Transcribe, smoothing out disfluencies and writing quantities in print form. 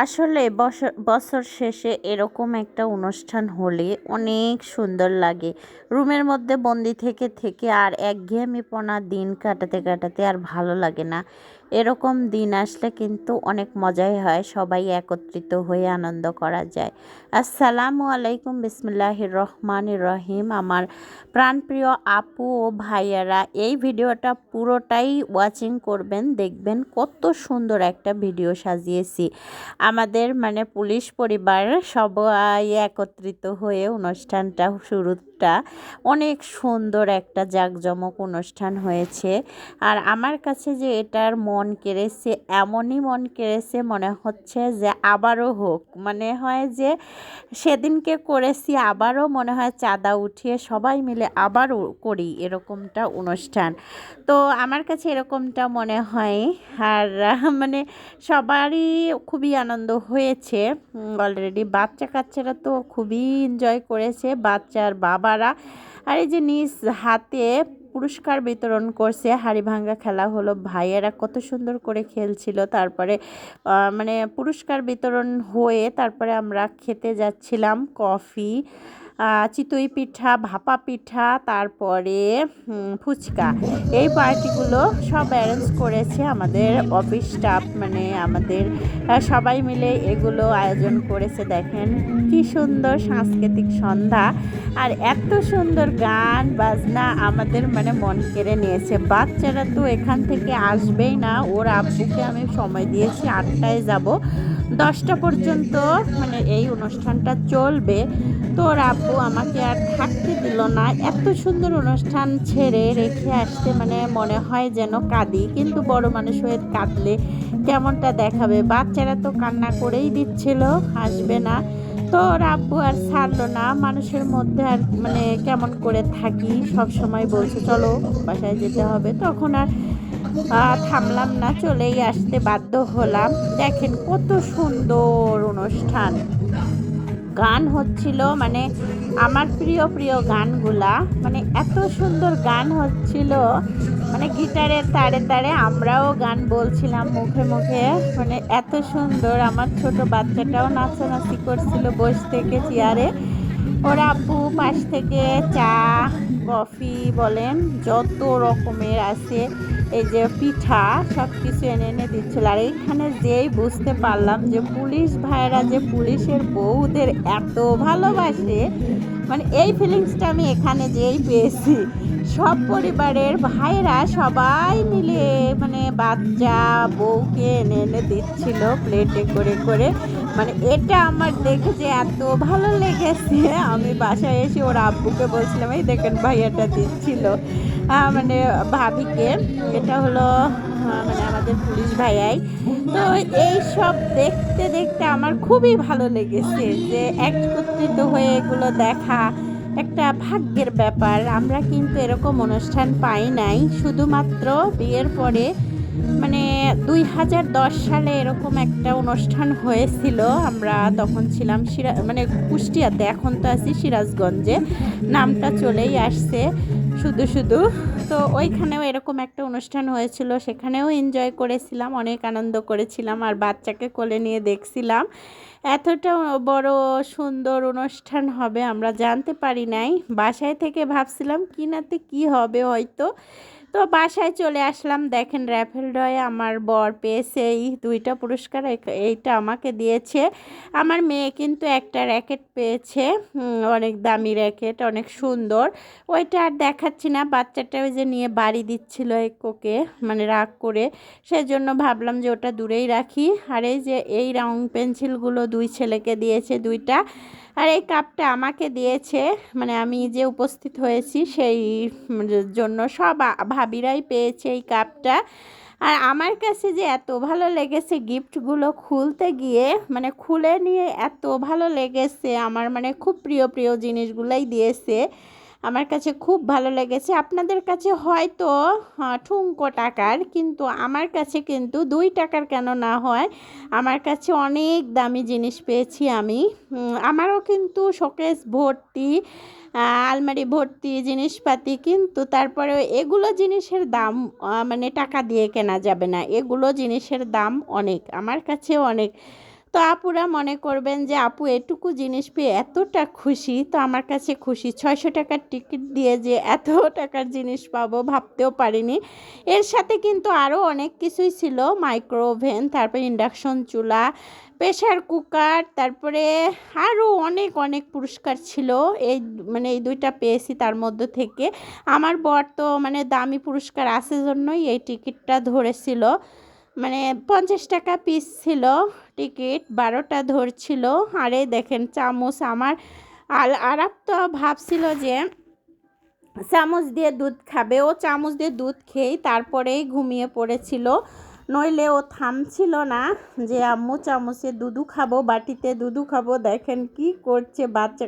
আসলে বছর শেষে এরকম একটা অনুষ্ঠান হলে অনেক সুন্দর লাগে। রুমের মধ্যে বন্দি থেকে থেকে আর একঘেয়েমিপনা দিন কাটাতে কাটাতে আর ভালো লাগে না। এরকম দিন আসলে কিন্তু অনেক মজাই হয়, সবাই একত্রিত হয়ে আনন্দ করা যায়। আসসালামু আলাইকুম, বিসমিল্লাহির রহমানির রহিম। আমার প্রাণপ্রিয় আপু ও ভাইয়ারা, এই ভিডিওটা পুরোটাই ওয়াচিং করবেন, দেখবেন কত সুন্দর একটা ভিডিও সাজিয়েছি। আমাদের পুলিশ পরিবার সবাই একত্রিত হয়ে অনুষ্ঠানটা শুরুটা অনেক সুন্দর একটা জাঁকজমক অনুষ্ঠান হয়েছে। আর আমার কাছে যে এটার মন কেড়েছে, এমনই মন কেড়েছে মনে হচ্ছে যে আবারও হোক, মনে হয় যে সেদিনকে করেছি আবারও মনে হয় চাঁদা উঠিয়ে সবাই মিলে আবারও করি এরকমটা অনুষ্ঠান। তো আমার কাছে এরকমটা মনে হয়। আর সবারই খুবই আনন্দ হয়েছে। অলরেডি বাচ্চা কাচ্চারা তো খুবই এনজয় করেছে, বাচ্চার বাবারা। আর এই যে নিজ হাতে পুরস্কার বিতরণ করছে, হাড়ি ভাঙ্গা খেলা হলো, ভাইয়েরা কত সুন্দর করে খেলছিল। তারপরে পুরস্কার বিতরণ হয়ে তারপরে আমরা খেতে যাচ্ছিলাম কফি, চিতই পিঠা, ভাপা পিঠা, তারপরে ফুচকা। এই পার্টিগুলো সব অ্যারেঞ্জ করেছে আমাদের অফিস স্টাফ, আমাদের সবাই মিলে এগুলো আয়োজন করেছে। দেখেন কি সুন্দর সাংস্কৃতিক সন্ধ্যা, আর এত সুন্দর গান বাজনা আমাদের মন কেড়ে নিয়েছে। বাচ্চারা তো এখান থেকে আসবেই না, ওর আব্বুকে আমি সময় দিয়েছি 8টায় যাব, 10টা পর্যন্ত এই অনুষ্ঠানটা চলবে। তো ওর আব্বু আমাকে আর থাকতে দিল না। এত সুন্দর অনুষ্ঠান ছেড়ে রেখে আসতে মনে হয় যেন কাঁদি, কিন্তু বড় মানুষ হয়ে কাঁদলে কেমনটা দেখাবে। বাচ্চারা তো কান্না করেই দিচ্ছিল আসবে না। তো ওর আব্বু আর ছাড়লো না, মানুষের মধ্যে আর কেমন করে থাকি, সব সময় বলছে চলো বাসায় যেতে হবে। তখন আর থামলাম না, চলেই আসতে বাধ্য হলাম। দেখেন কত সুন্দর অনুষ্ঠান, গান হচ্ছিল, আমার প্রিয় প্রিয় গানগুলা, এত সুন্দর গান হচ্ছিল, গিটারের তারে তারে আমরাও গান বলছিলাম মুখে মুখে। এত সুন্দর, আমার ছোট বাচ্চাটাও নাচানাচি করছিল বসে থেকে চেয়ারে। ওর আব্বু পাশ থেকে চা কফি বলেন যত রকমের আছে, এই যে পিঠা, সব কিছু এনে এনে দিচ্ছিল। আর এইখানে যেই বুঝতে পারলাম যে পুলিশ ভাইয়েরা যে পুলিশের বউদের এত ভালোবাসে, এই ফিলিংসটা আমি এখানে যেই পেয়েছি। সব পরিবারের ভাইরা সবাই মিলে বাচ্চা বউকে এনে এনে দিচ্ছিল প্লেটে করে করে। এটা আমার দেখে যে এত ভালো লেগেছে, আমি বাসায় এসে ওর আব্বুকে বলছিলাম এই দেখেন ভাইয়াটা দিচ্ছিল ভাবিকে। এটা হলো আমাদের পুলিশ ভাইয়াই। তো এই সব দেখতে দেখতে আমার খুবই ভালো লেগেছে যে একত্রিত হয়ে এগুলো দেখা একটা ভাগ্যের ব্যাপার। আমরা কিন্তু এরকম অনুষ্ঠান পাই নাই, শুধুমাত্র বিয়ের পরে 2010 সালে এরকম একটা অনুষ্ঠান হয়েছিল। আমরা তখন ছিলাম কুষ্টিয়াতে, এখন তো আছি সিরাজগঞ্জে, নামটা চলেই আসছে শুধু শুধু। তো ওইখানেও এরকম একটা অনুষ্ঠান হয়েছিল, সেখানেও এনজয় করেছিলাম, অনেক আনন্দ করেছিলাম, আর বাচ্চাকে কোলে নিয়ে দেখছিলাম। এতটা বড় সুন্দর অনুষ্ঠান হবে আমরা জানতে পারি নাই। বাসায় থেকে ভাবছিলাম কি নাতে কি হবে হয়তো। তো বাসায় চলে আসলাম, দেখেন র্যাফেল ড্রয়ে আমার বর পেয়েছে এই 2টা পুরস্কার, এইটা আমাকে দিয়েছে। আমার মেয়ে কিন্তু একটা র্যাকেট পেয়েছে, অনেক দামি র্যাকেট, অনেক সুন্দর। ওইটা আর দেখাচ্ছি না, বাচ্চাটা ওই যে নিয়ে বাড়ি দিচ্ছিল কোকে, রাগ করে, সেজন্য ভাবলাম যে ওটা দূরেই রাখি। আর এই যে এই রং পেন্সিলগুলো 2 ছেলেকে দিয়েছে 2টা, আর এই কাপটা আমাকে দিয়েছে, আমি যে উপস্থিত হয়েছি সেই জন্য সব ভাবিরাই পেয়েছে এই কাপটা। আর আমার কাছে যে এত ভালো লেগেছে গিফটগুলো খুলতে গিয়ে, খুলে নিয়ে এত ভালো লেগেছে আমার, খুব প্রিয় প্রিয় জিনিসগুলোই দিয়েছে। আমার কাছে খুব ভালো লেগেছে। আপনাদের কাছে হয়তো ঠুনকো টাকার, কিন্তু আমার কাছে কিন্তু 2 টাকার কেন না হয়, আমার কাছে অনেক দামি জিনিস পেয়েছি আমি। আমারও কিন্তু শোকেস ভর্তি, আলমারি ভর্তি জিনিসপাতি, কিন্তু তারপরে এগুলো জিনিসের দাম টাকা দিয়ে কেনা যাবে না, এগুলো জিনিসের দাম অনেক, আমার কাছে অনেক। তো আপুরা মনে করবেন যে আপু এটুকু জিনিস পেয়ে এতটা খুশি, তো আমার কাছে খুশি 600 টাকার টিকিট দিয়ে যে এত টাকার জিনিস পাবো ভাবতেও পারিনি। এর সাথে কিন্তু আরও অনেক কিছুই ছিল, মাইক্রো ওভেন, তারপরে ইন্ডাকশন চুলা, প্রেশার কুকার, তারপরে আরও অনেক অনেক পুরস্কার ছিল। এই মানে এই দুইটা পেয়েছি তার মধ্যে থেকে। আমার বর তো মানে দামি পুরস্কার আছে জন্যই এই টিকিটটা ধরেছিল। মানে 50 টাকা পিস ছিল টিকিট, 12টা ধরছিল। আর এই দেখেন চামচ আমার। আরাপ তো ভাবছিল যে চামচ দিয়ে দুধ খাবে, ও চামচ দিয়ে দুধ খেয়েই তারপরেই ঘুমিয়ে পড়েছিল, নইলে ও থামছিল না যে আম্মু চামচে দুধু খাবো, বাটিতে দুধু খাবো। দেখেন কি করছে বাচ্চা।